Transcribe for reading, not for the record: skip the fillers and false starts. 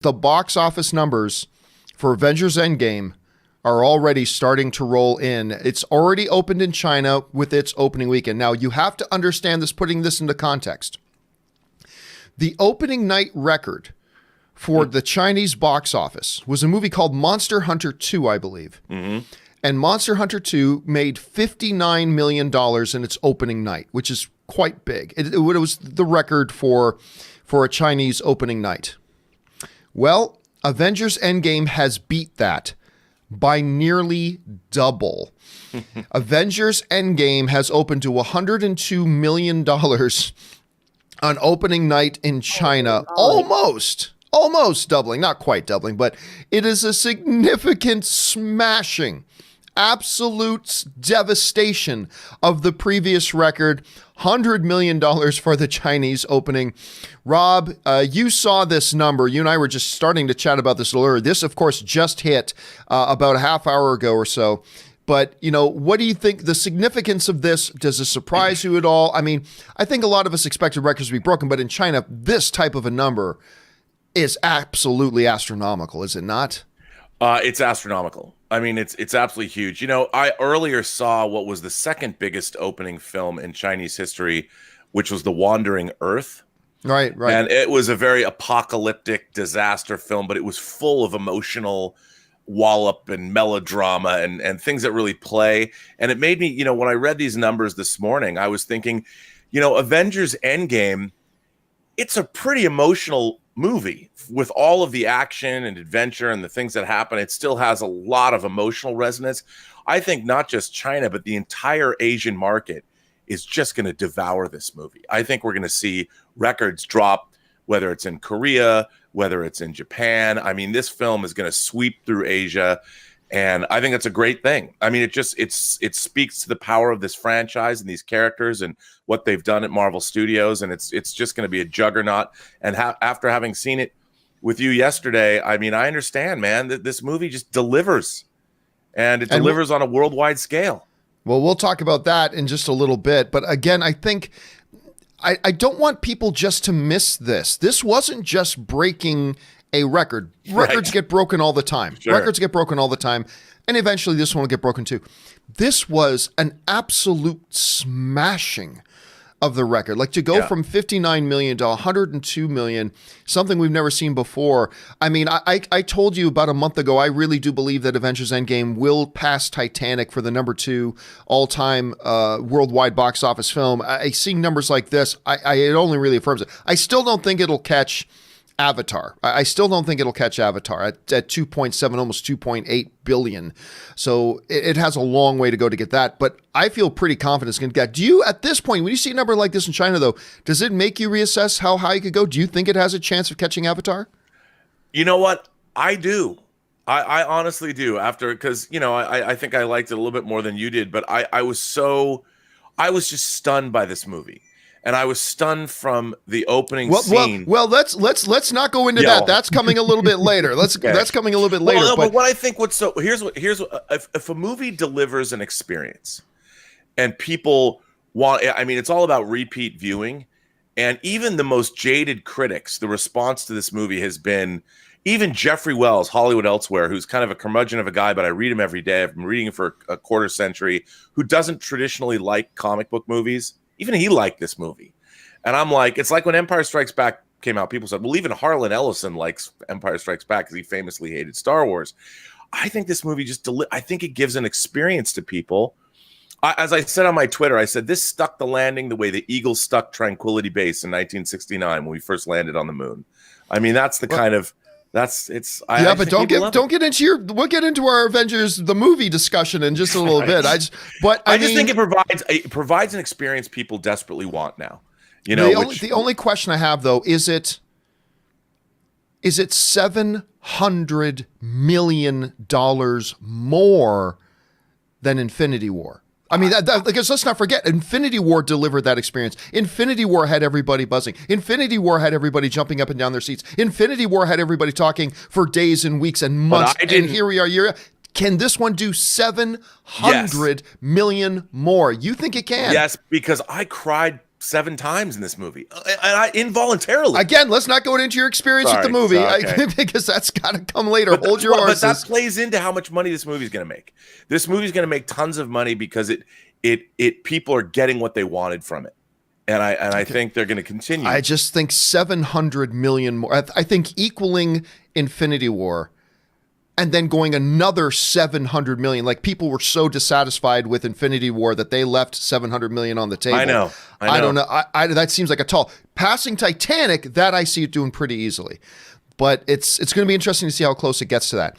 The box office numbers for Avengers Endgame are already starting to roll in. It's already opened in China with its opening weekend. Now, you have to understand this, putting this into context. The opening night record for the Chinese box office was a movie called Monster Hunter 2, I believe. Mm-hmm. And Monster Hunter 2 made $59 million in its opening night, which is quite big. It was the record for a Chinese opening night. Well, Avengers Endgame has beat that by nearly double. Avengers Endgame has opened to $102 million on opening night in China. Almost doubling, not quite doubling, but it is a significant smashing, absolute devastation of the previous record. $100 million for the Chinese opening. Rob, you saw this number. You and I were just starting to chat about this a little earlier. This, of course, just hit about a half hour ago or so. But, what do you think the significance of this? Does it surprise you at all? I mean, I think a lot of us expected records to be broken, but in China, this type of a number is absolutely astronomical, is it not? It's astronomical. I mean, it's absolutely huge. I earlier saw what was the second biggest opening film in Chinese history, which was The Wandering Earth. Right. And it was a very apocalyptic disaster film, but it was full of emotional wallop and melodrama and things that really play. And it made me, when I read these numbers this morning, I was thinking, Avengers Endgame, it's a pretty emotional movie with all of the action and adventure and the things that happen. It still has a lot of emotional resonance. I think not just China, but the entire Asian market is just going to devour this movie. I think we're going to see records drop, whether it's in Korea, whether it's in Japan. I mean, this film is going to sweep through Asia, and I think that's a great thing. I mean, it speaks to the power of this franchise and these characters and what they've done at Marvel Studios, and it's just going to be a juggernaut. And after having seen it with you yesterday, I mean, I understand, man, that this movie just delivers, and it delivers on a worldwide scale. Well, we'll talk about that in just a little bit. But again, I think I don't want people just to miss this. This wasn't just breaking a record. Records get broken all the time. Sure. Records get broken all the time. And eventually this one will get broken too. This was an absolute smashing of the record. Like to go from 59 million to 102 million, something we've never seen before. I mean, I told you about a month ago, I really do believe that Avengers Endgame will pass Titanic for the number 2 all-time worldwide box office film. I see numbers like this. It only really affirms it. I still don't think it'll catch Avatar. I still don't think it'll catch Avatar at 2.7, almost 2.8 billion. So it has a long way to go to get that. But I feel pretty confident it's going to get. Do you, at this point, when you see a number like this in China, though, does it make you reassess how high it could go? Do you think it has a chance of catching Avatar? You know what? I do. I honestly do. Because, I think I liked it a little bit more than you did. But I was just stunned by this movie. And I was stunned from the opening scene. Well, let's not go into that. That's coming a little bit later. That's coming a little bit later. Well, no, but what I think here's what if a movie delivers an experience and people want, I mean, it's all about repeat viewing, and even the most jaded critics, the response to this movie has been, even Jeffrey Wells, Hollywood Elsewhere, who's kind of a curmudgeon of a guy, but I read him every day. I've been reading him for a quarter century, who doesn't traditionally like comic book movies. Even he liked this movie. And I'm like, it's like when Empire Strikes Back came out, people said, well, even Harlan Ellison likes Empire Strikes Back because he famously hated Star Wars. I think this movie I think it gives an experience to people. As I said on my Twitter, I said, this stuck the landing the way the Eagle stuck Tranquility Base in 1969 when we first landed on the moon. I mean, that's the kind of... but don't get into we'll get into our Avengers the movie discussion in just a little bit. I just think it provides an experience people desperately want now. The only question I have though is it $700 million more than Infinity War? I mean, because let's not forget, Infinity War delivered that experience. Infinity War had everybody buzzing. Infinity War had everybody jumping up and down their seats. Infinity War had everybody talking for days and weeks and months. And here we are. Can this one do 700 million more? You think it can? Yes, because I cried 7 times in this movie, and I involuntarily. Again, let's not go into your experience with the movie because that's got to come later. Hold your horses. But that plays into how much money this movie is going to make. This movie is going to make tons of money because it people are getting what they wanted from it, and I think they're going to continue. I just think 700 million more. I think equaling Infinity War. And then going another 700 million. Like, people were so dissatisfied with Infinity War that they left 700 million on the table. I know. I don't know. That seems like a tall. Passing Titanic, that I see it doing pretty easily. But it's going to be interesting to see how close it gets to that.